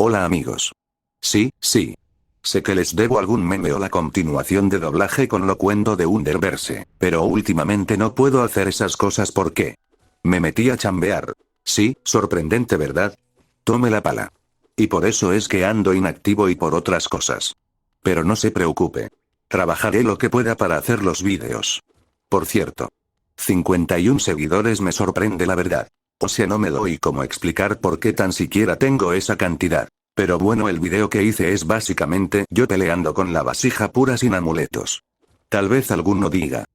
Hola amigos. Sí. Sé que les debo algún meme o la continuación de doblaje con loquendo de Underverse, pero últimamente no puedo hacer esas cosas porque me metí a chambear. Sí, sorprendente, ¿verdad? Tome la pala. Y por eso es que ando inactivo y por otras cosas. Pero no se preocupe. Trabajaré lo que pueda para hacer los vídeos. Por cierto, 51 seguidores me sorprende la verdad. O sea, no me doy cómo explicar por qué tan siquiera tengo esa cantidad. Pero bueno, el video que hice es básicamente yo peleando con la vasija pura sin amuletos. Tal vez alguno diga: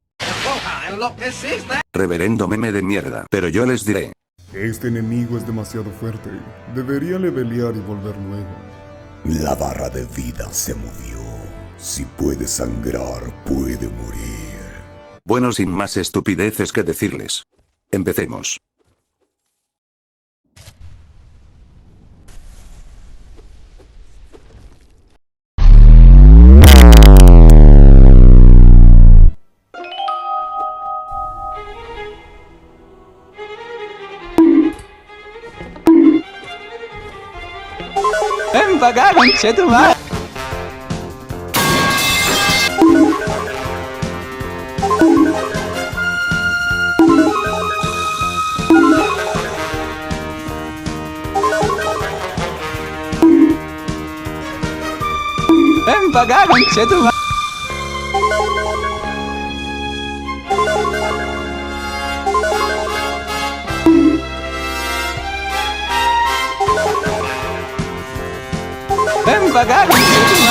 reverendo meme de mierda. Pero yo les diré: este enemigo es demasiado fuerte. Debería levelear y volver luego. La barra de vida se movió. Si puede sangrar, puede morir. bueno, sin más estupideces que decirles, empecemos. ¡Ven pa' acá, conchetumare! ¡Ven pa' acá, conchetumare! ¡Ven pa' acá, conchetumare!